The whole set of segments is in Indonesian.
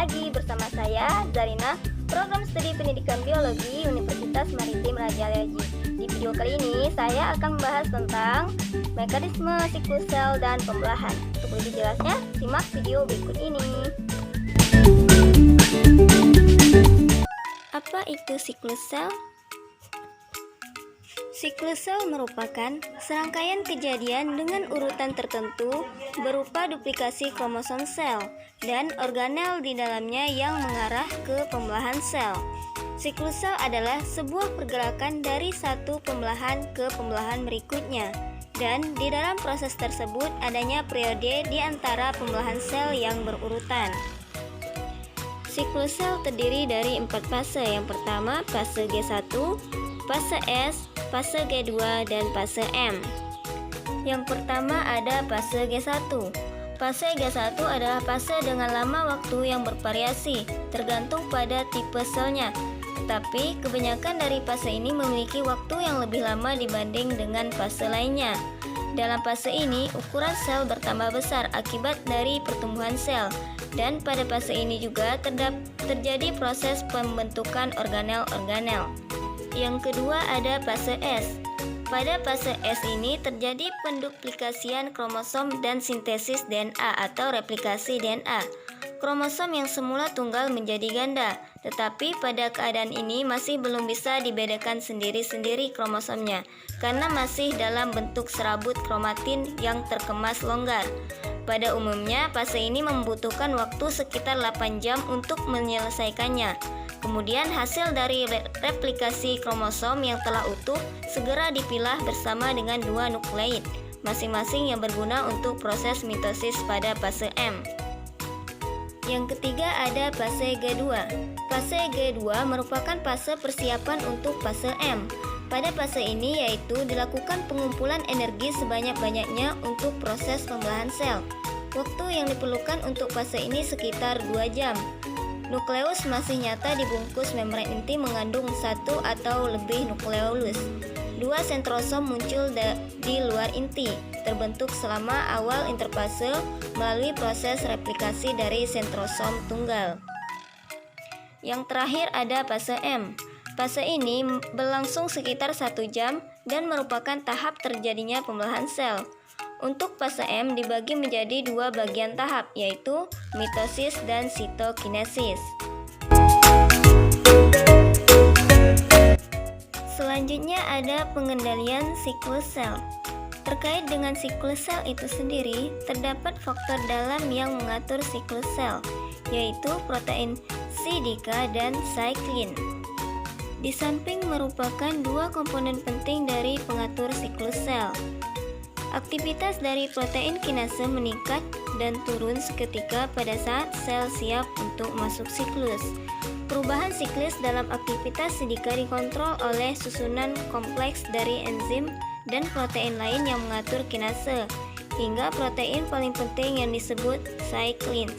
lagi bersama saya, Zarina, Program Studi Pendidikan Biologi Universitas Maritim Raja Leoji. Di video kali ini, saya akan membahas tentang mekanisme siklus sel dan pembelahan. Untuk lebih jelasnya, simak video berikut ini. Apa itu siklus sel? Siklus sel merupakan serangkaian kejadian dengan urutan tertentu berupa duplikasi kromosom sel dan organel di dalamnya yang mengarah ke pembelahan sel. Siklus sel adalah sebuah pergerakan dari satu pembelahan ke pembelahan berikutnya, dan di dalam proses tersebut adanya periode di antara pembelahan sel yang berurutan. Siklus sel terdiri dari 4 fase. Yang pertama, fase G1, fase S, fase G2, dan fase M. Yang pertama ada fase G1. Fase G1 adalah fase dengan lama waktu yang bervariasi, tergantung pada tipe selnya. Tetapi kebanyakan dari fase ini memiliki waktu yang lebih lama dibanding dengan fase lainnya. Dalam fase ini, ukuran sel bertambah besar akibat dari pertumbuhan sel. Dan pada fase ini juga terjadi proses pembentukan organel-organel. Yang kedua ada fase S. Pada fase S ini terjadi penduplikasian kromosom dan sintesis DNA atau replikasi DNA. Kromosom yang semula tunggal menjadi ganda, tetapi pada keadaan ini masih belum bisa dibedakan sendiri-sendiri kromosomnya, karena masih dalam bentuk serabut kromatin yang terkemas longgar. Pada umumnya, fase ini membutuhkan waktu sekitar 8 jam untuk menyelesaikannya. Kemudian hasil dari replikasi kromosom yang telah utuh segera dipilah bersama dengan 2 nukleid, masing-masing yang berguna untuk proses mitosis pada fase M. Yang ketiga ada fase G2. Fase G2 merupakan fase persiapan untuk fase M. Pada fase ini yaitu dilakukan pengumpulan energi sebanyak-banyaknya untuk proses pembelahan sel. Waktu yang diperlukan untuk fase ini sekitar 2 jam. Nukleus masih nyata dibungkus membran inti mengandung 1 atau lebih nukleolus. 2 sentrosom muncul di luar inti, terbentuk selama awal interfase melalui proses replikasi dari sentrosom tunggal. Yang terakhir ada fase M. Fase ini berlangsung sekitar 1 jam dan merupakan tahap terjadinya pembelahan sel. Untuk fase M dibagi menjadi 2 bagian tahap, yaitu mitosis dan sitokinesis. Selanjutnya ada pengendalian siklus sel. Terkait dengan siklus sel itu sendiri, terdapat faktor dalam yang mengatur siklus sel, yaitu protein sidika dan cyclin. Di samping merupakan 2 komponen penting dari pengatur siklus sel. Aktivitas dari protein kinase meningkat dan turun seketika pada saat sel siap untuk masuk siklus. Perubahan siklus dalam aktivitas sidika dikontrol oleh susunan kompleks dari enzim dan protein lain yang mengatur kinase, hingga protein paling penting yang disebut cyclins.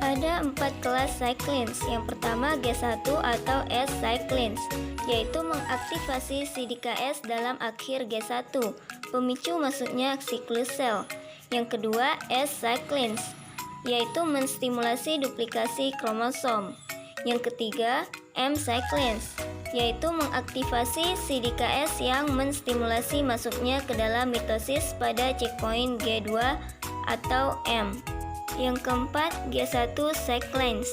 Ada 4 kelas cyclins. Yang pertama G1 atau S-cyclins, yaitu mengaktifasi sidika S dalam akhir G1, pemicu masuknya siklus sel. Yang kedua S-cyclins, yaitu menstimulasi duplikasi kromosom. Yang ketiga M-cyclins, yaitu mengaktifasi sidika S yang menstimulasi masuknya ke dalam mitosis pada checkpoint G2 atau M. Yang keempat G1 cyclins,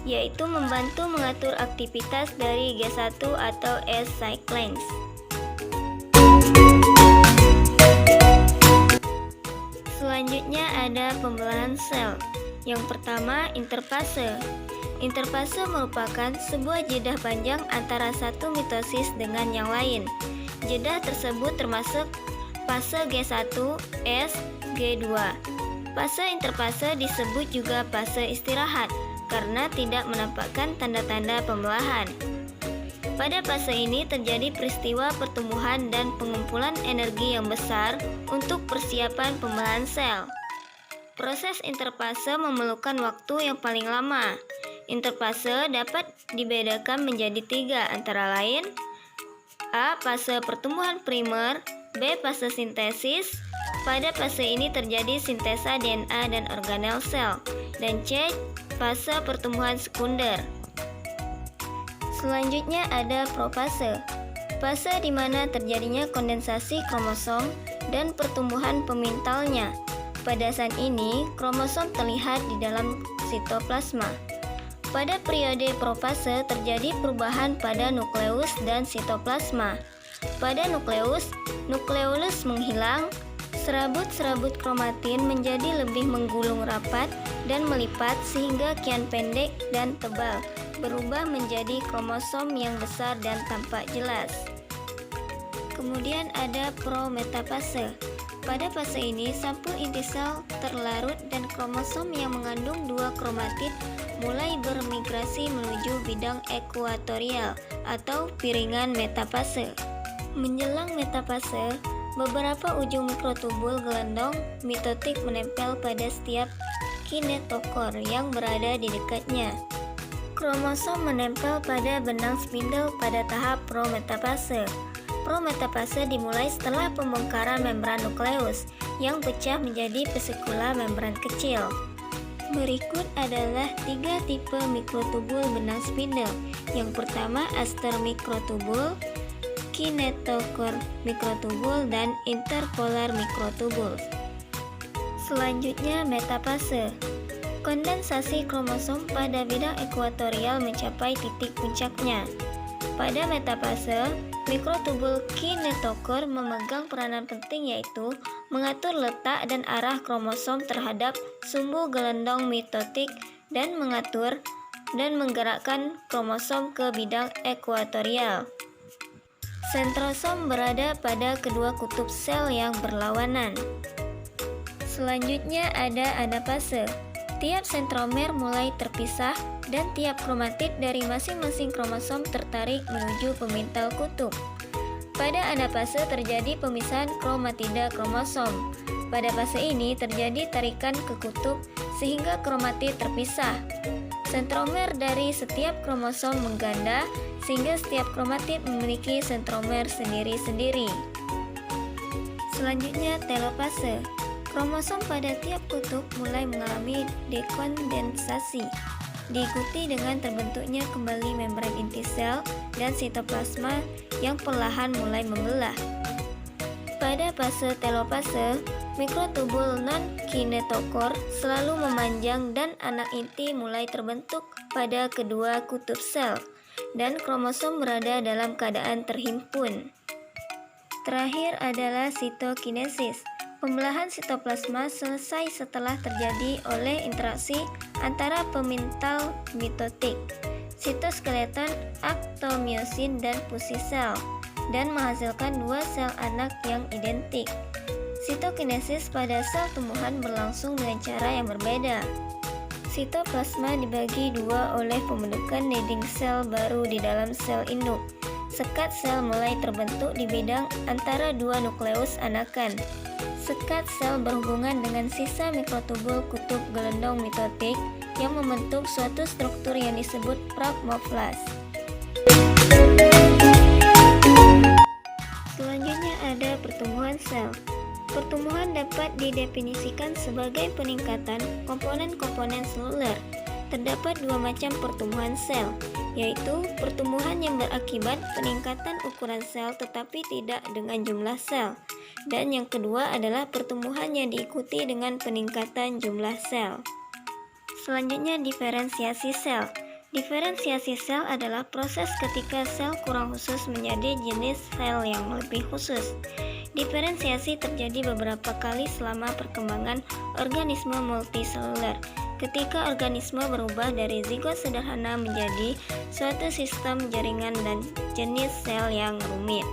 yaitu membantu mengatur aktivitas dari G1 atau S-cyclins. Selanjutnya ada pembelahan sel. Yang pertama interfase. Interfase merupakan sebuah jeda panjang antara satu mitosis dengan yang lain. Jeda tersebut termasuk fase G1, S, G2. Fase interfase disebut juga fase istirahat karena tidak menampakkan tanda-tanda pembelahan. Pada fase ini terjadi peristiwa pertumbuhan dan pengumpulan energi yang besar untuk persiapan pembelahan sel. Proses interfase memerlukan waktu yang paling lama. Interfase dapat dibedakan menjadi 3, antara lain A. Fase pertumbuhan primer, B. Fase sintesis. Pada fase ini terjadi sintesa DNA dan organel sel. Dan C. fase pertumbuhan sekunder. Selanjutnya ada profase. Fase di mana terjadinya kondensasi kromosom dan pertumbuhan pemintalnya. Pada saat ini, kromosom terlihat di dalam sitoplasma. Pada periode profase terjadi perubahan pada nukleus dan sitoplasma. Pada nukleolus menghilang, serabut-serabut kromatin menjadi lebih menggulung rapat dan melipat sehingga kian pendek dan tebal, berubah menjadi kromosom yang besar dan tampak jelas. Kemudian ada prometafase. Pada fase ini, sampul inti sel terlarut dan kromosom yang mengandung dua kromatid mulai bermigrasi menuju bidang ekuatorial atau piringan metafase. Menjelang metafase, beberapa ujung mikrotubul gelendong mitotik menempel pada setiap kinetokor yang berada di dekatnya. Kromosom menempel pada benang spindle pada tahap prometafase. Prometafase dimulai setelah pembongkaran membran nukleus yang pecah menjadi vesikula membran kecil. Berikut adalah 3 tipe mikrotubul benang spindle. Yang pertama aster mikrotubul, kinetokor mikrotubul, dan interpolar mikrotubul. Selanjutnya metafase. Kondensasi kromosom pada bidang ekuatorial mencapai titik puncaknya. Pada metafase, mikrotubul kinetokor memegang peranan penting yaitu mengatur letak dan arah kromosom terhadap sumbu gelendong mitotik dan mengatur dan menggerakkan kromosom ke bidang ekuatorial. Sentrosom berada pada kedua kutub sel yang berlawanan. Selanjutnya ada anafase. Tiap sentromer mulai terpisah dan tiap kromatid dari masing-masing kromosom tertarik menuju pemintal kutub. Pada anafase terjadi pemisahan kromatida kromosom. Pada fase ini terjadi tarikan ke kutub sehingga kromatid terpisah. Sentromer dari setiap kromosom mengganda sehingga setiap kromatid memiliki sentromer sendiri-sendiri. Selanjutnya telopase. Kromosom pada tiap kutub mulai mengalami dekondensasi, diikuti dengan terbentuknya kembali membran inti sel dan sitoplasma yang perlahan mulai membelah. Pada fase telopase, mikrotubul non-kinetokor selalu memanjang dan anak inti mulai terbentuk pada kedua kutub sel, dan kromosom berada dalam keadaan terhimpun. Terakhir adalah sitokinesis. Pembelahan sitoplasma selesai setelah terjadi oleh interaksi antara pemintal mitotik, sitoskeleton, aktomiosin, dan pusisel, dan menghasilkan dua sel anak yang identik. Sitokinesis pada sel tumbuhan berlangsung dengan cara yang berbeda. Sitoplasma dibagi dua oleh pembentukan dinding sel baru di dalam sel induk. Sekat sel mulai terbentuk di bidang antara dua nukleus anakan. Sekat sel berhubungan dengan sisa mikrotubul kutub gelendong mitotik yang membentuk suatu struktur yang disebut pragmoplas. Selanjutnya ada pertumbuhan sel. Pertumbuhan dapat didefinisikan sebagai peningkatan komponen-komponen seluler. Terdapat dua macam pertumbuhan sel, yaitu pertumbuhan yang berakibat peningkatan ukuran sel tetapi tidak dengan jumlah sel, dan yang kedua adalah pertumbuhan yang diikuti dengan peningkatan jumlah sel. Selanjutnya diferensiasi sel. Diferensiasi sel adalah proses ketika sel kurang khusus menjadi jenis sel yang lebih khusus. Diferensiasi terjadi beberapa kali selama perkembangan organisme multiseluler. Ketika organisme berubah dari zigot sederhana menjadi suatu sistem jaringan dan jenis sel yang rumit.